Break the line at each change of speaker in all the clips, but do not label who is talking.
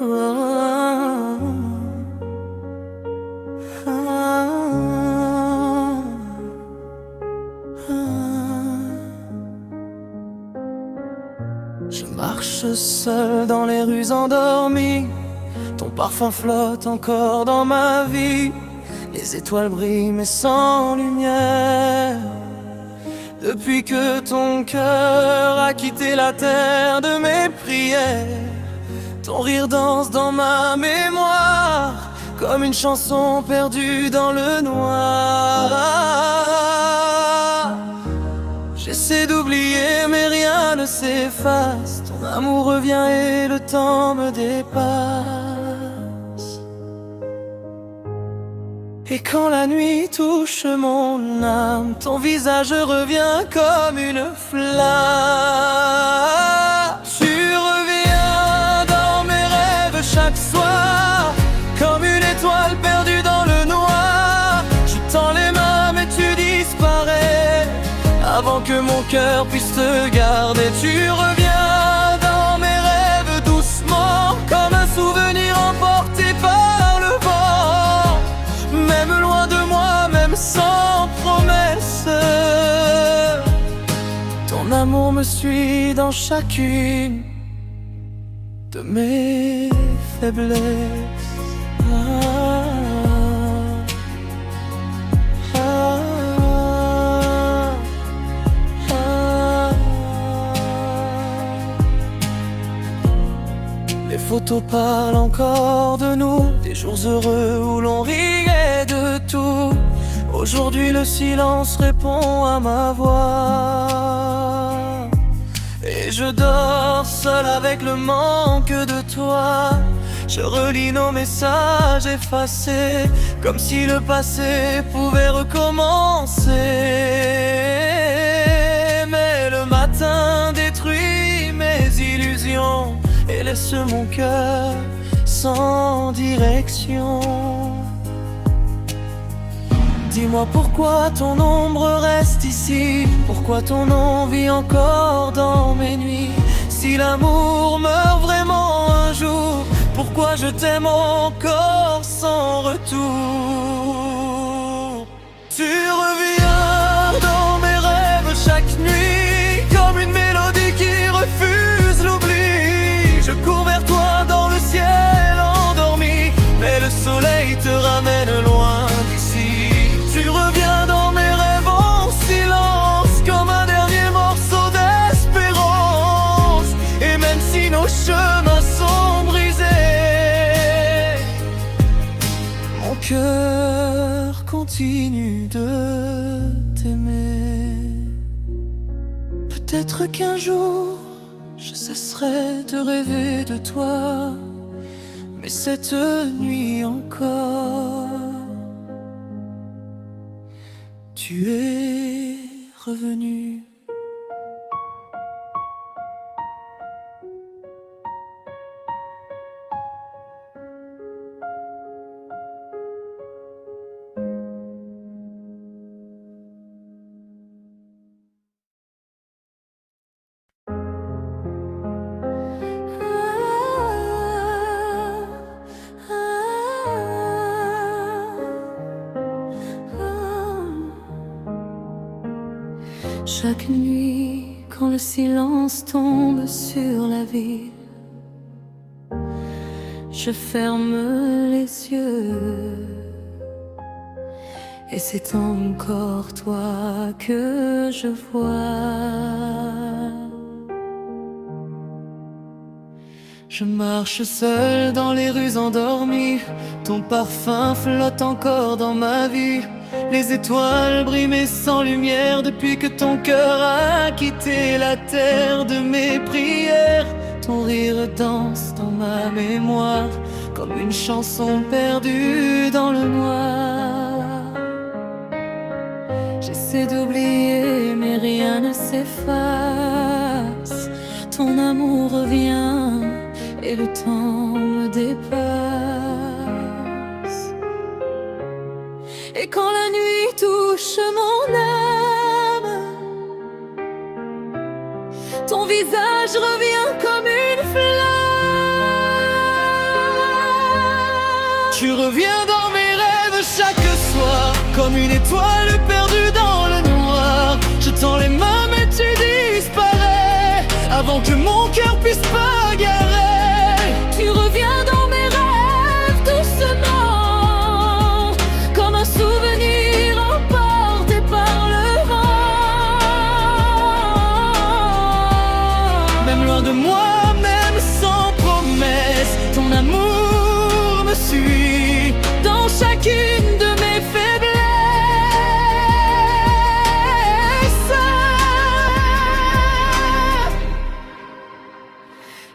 Ah, ah, ah. Je marche seul dans les rues endormies. Ton parfum flotte encore dans ma vie. Les étoiles brillent mais sans lumière. Depuis que ton cœur a quitté la terre de mes prières, ton rire danse dans ma mémoire, comme une chanson perdue dans le noir. J'essaie d'oublier mais rien ne s'efface. Ton amour revient et le temps me dépasse. Et quand la nuit touche mon âme, ton visage revient comme une flamme. Tu reviens dans mes rêves chaque soir, comme une étoile perdue dans le noir. Je tends les mains mais tu disparais, avant que mon cœur puisse te garder. Tu reviens dans mes rêves doucement, comme un souvenir emporté par le vent. Même loin de moi, même sans promesse, ton amour me suit dans chacune de mes faiblesses. Les photos parlent encore de nous, des jours heureux où l'on riait de tout. Aujourd'hui le silence répond à ma voix, et je dors seul avec le manque de toi. Je relis nos messages effacés, comme si le passé pouvait recommencer. Mais le matin détruit mes illusions et laisse mon cœur sans direction. Dis-moi pourquoi ton ombre reste ici, pourquoi ton nom vit encore dans mes nuits. Si l'amour meurt vraiment un jour, pourquoi je t'aime encore sans retour. Tu reviens dans mes rêves chaque nuit, comme une mélodie qui refuse l'oubli. Je cours vers toi dans le ciel endormi, mais le soleil te ramène loin d'ici. Tu reviens dans mes rêves en silence, comme un dernier morceau d'espérance. Et même si nos chemins sont brisés, mon cœur continue de t'aimer. Peut-être qu'un jour je cesserai de rêver de toi, mais cette nuit encore, tu es revenu. Chaque nuit, quand le silence tombe sur la ville, je ferme les yeux, et c'est encore toi que je vois. Je marche seul dans les rues endormies, ton parfum flotte encore dans ma vie. Les étoiles brillent mais sans lumière depuis que ton cœur a quitté la terre de mes prières. Ton rire danse dans ma mémoire, comme une chanson perdue dans le noir. J'essaie d'oublier mais rien ne s'efface. Ton amour revient et le temps me dépasse. Et quand la nuit touche mon âme, ton visage revient comme une flamme. Tu reviens dans mes rêves chaque soir, comme une étoile perdue dans le noir. Je tends les mains mais tu disparais, avant que mon cœur puisse bagarrer.
Tu reviens dans mes rêves doucement, comme un souvenir emporté par le vent.
Même loin de moi, même sans promesse, ton amour me suit
Dans chacune de mes faiblesses.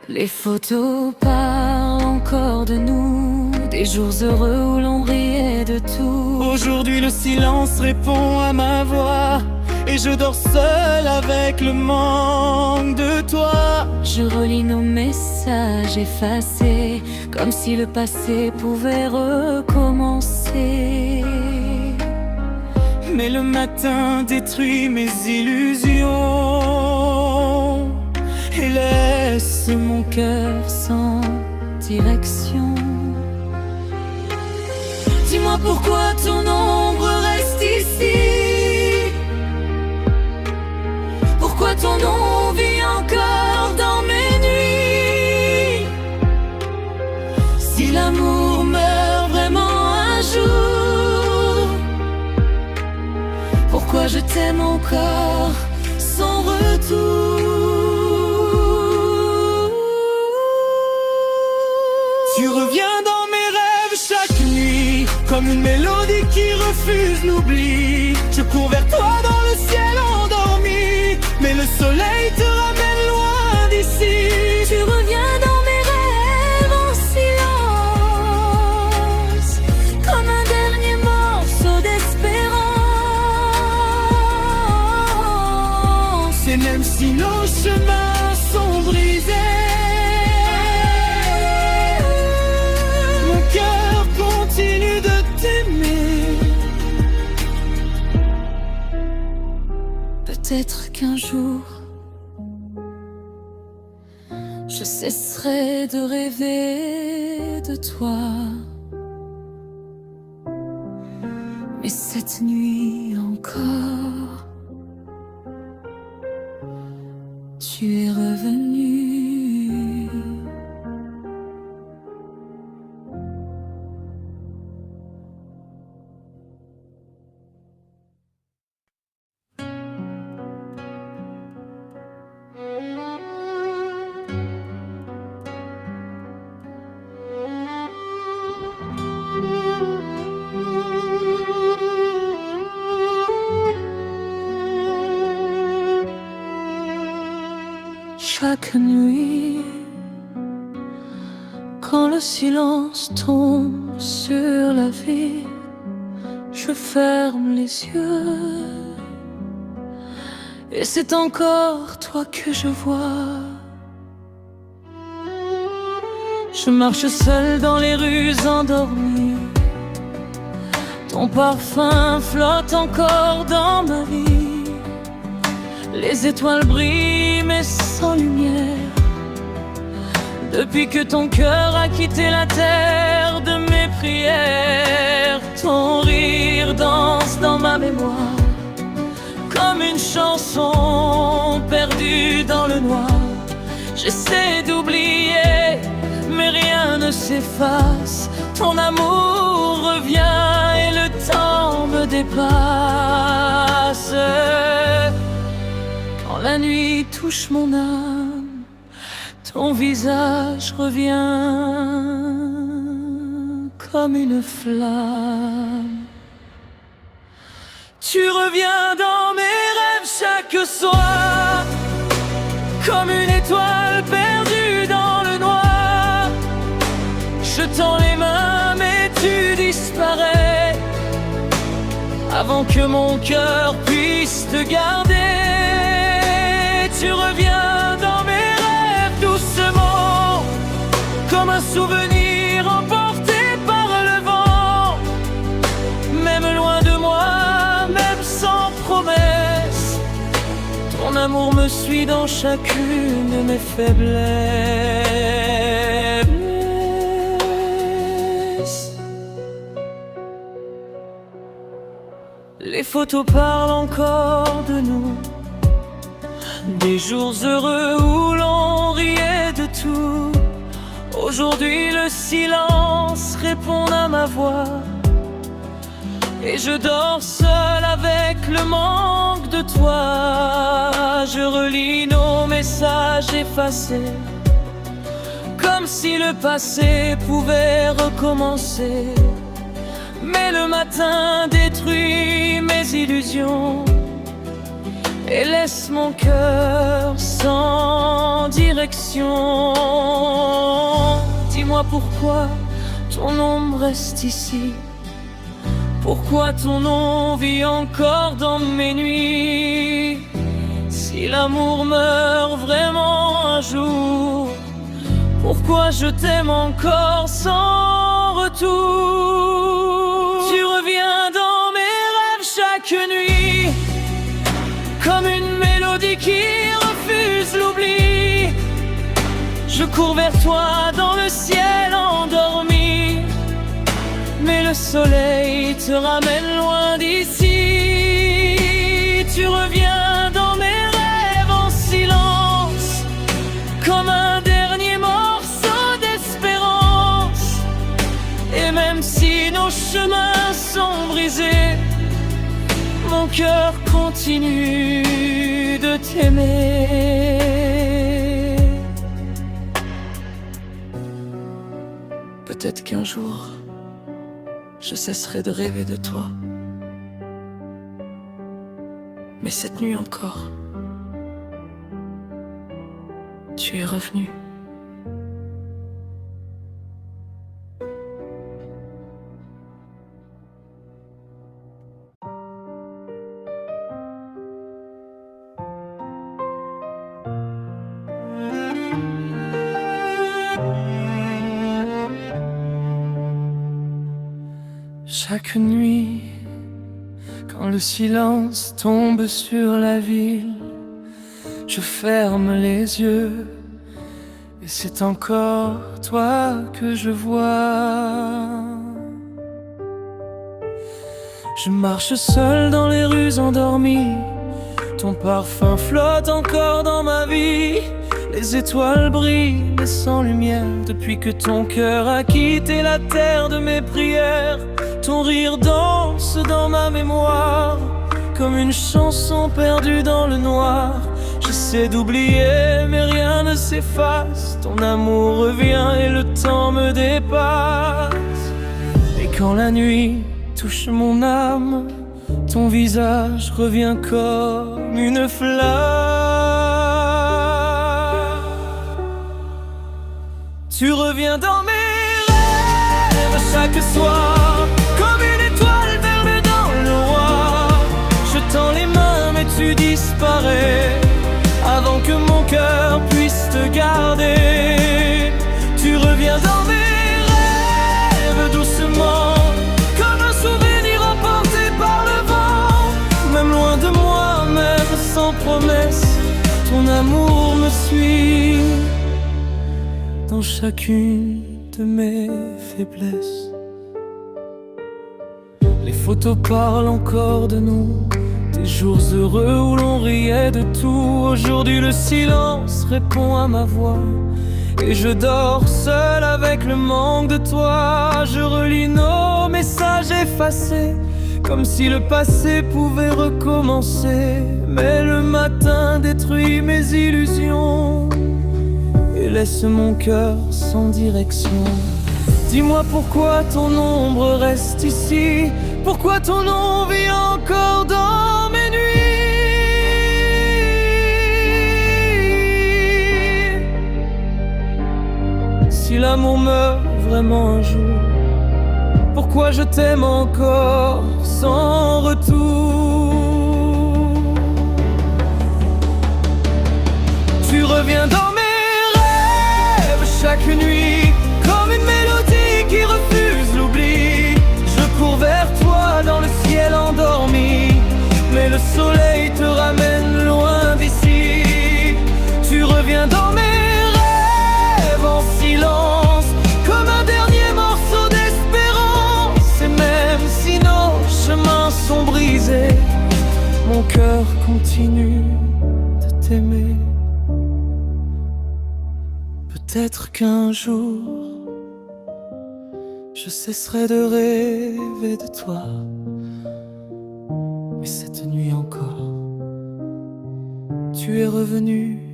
Les photos parlent encore de nous, des jours heureux où l'on riait de tout.
Aujourd'hui le silence répond à ma voix, et je dors seul avec le manque de toi.
Je relis nos messages effacés, comme si le passé pouvait recommencer.
Mais le matin détruit mes illusions et laisse
Mon cœur sans direction. Dis-moi pourquoi ton ombre reste ici. Pourquoi ton nom vit encore dans mes nuits. Si l'amour meurt vraiment un jour, pourquoi je t'aime encore sans retour.
Tu reviens dans mes rêves chaque nuit, comme une mélodie qui refuse l'oubli. Je cours vers toi dans le ciel endormi, mais le soleil te ramène loin d'ici.
Tu reviens dans mes rêves en silence, comme un dernier morceau d'espérance.
Et même si nos chemins sont brisés, mon cœur continue de t'aimer.
Peut-être qu'un jour je cesserai de rêver de toi. Mais cette nuit encore, tu es revenu. Chaque nuit, quand le silence tombe sur la vie, je ferme les yeux et c'est encore toi que je vois. Je marche seul dans les rues endormies, ton parfum flotte encore dans ma vie. Les étoiles brillent mais sans lumière, depuis que ton cœur a quitté la terre de mes prières. Ton rire danse dans ma mémoire, comme une chanson perdue dans le noir. J'essaie d'oublier, mais rien ne s'efface. Ton amour revient et le temps me dépasse. Quand la nuit touche mon âme, ton visage revient comme une flamme. Tu reviens dans mes rêves chaque soir, comme une étoile perdue dans le noir. Je tends les mains mais tu disparais, avant que mon cœur puisse te garder. Tu reviens dans mes rêves doucement, comme un souvenir emporté par le vent. Même loin de moi, même sans promesse, ton amour me suit dans chacune de mes faiblesses. photos parlent encore de nous, des jours heureux où l'on riait de tout. Aujourd'hui le silence répond à ma voix, et je dors seul avec le manque de toi. Je relis nos messages effacés, comme si le passé pouvait recommencer. Mais le matin détruit mes illusions et laisse mon cœur sans direction. Dis-moi pourquoi ton ombre reste ici, pourquoi ton nom vit encore dans mes nuits. Si l'amour meurt vraiment un jour, pourquoi je t'aime encore sans retour? Tu reviens dans mes rêves chaque nuit, comme une mélodie qui refuse l'oubli. Je cours vers toi dans le ciel endormi, mais le soleil te ramène loin d'ici. Tu reviens dans mes rêves en silence, comme un dernier morceau d'espérance. Et même si nos chemins sont brisés, mon cœur continue de t'aimer. Peut-être qu'un jour je cesserai de rêver de toi, mais cette nuit encore, tu es revenu. Chaque nuit, quand le silence tombe sur la ville, je ferme les yeux et c'est encore toi que je vois. Je marche seul dans les rues endormies, ton parfum flotte encore dans ma vie. Les étoiles brillent mais sans lumière depuis que ton cœur a quitté la terre de mes prières. Ton rire danse dans ma mémoire, comme une chanson perdue dans le noir. J'essaie d'oublier mais rien ne s'efface, ton amour revient et le temps me dépasse. Et quand la nuit touche mon âme, ton visage revient comme une flamme. Tu reviens dans mes rêves chaque soir, comme une étoile perdue dans le noir. Je tends les mains mais tu disparais avant que mon cœur puisse te garder. Tu reviens dans mes rêves doucement, comme un souvenir emporté par le vent. Même loin de moi, même sans promesse, ton amour me suit dans chacune de mes faiblesses. Les photos parlent encore de nous, des jours heureux où l'on riait de tout. Aujourd'hui le silence répond à ma voix, et je dors seul avec le manque de toi. Je relis nos messages effacés, comme si le passé pouvait recommencer. Mais le matin détruit mes illusions et laisse mon cœur sans direction. Dis-moi pourquoi ton ombre reste ici, pourquoi ton nom vit encore dans mes nuits. Si l'amour meurt vraiment un jour, pourquoi je t'aime encore sans retour? Tu reviens dans mes rêves chaque nuit, comme une mélodie qui refuse l'oubli. Je cours vers toi dans le ciel endormi, mais le soleil te ramène loin d'ici. Tu reviens dans mes rêves en silence, comme un dernier morceau d'espérance. Et même si nos chemins sont brisés,
continue de t'aimer. Peut-être qu'un jour je cesserai de rêver de toi, mais cette nuit encore, tu es revenu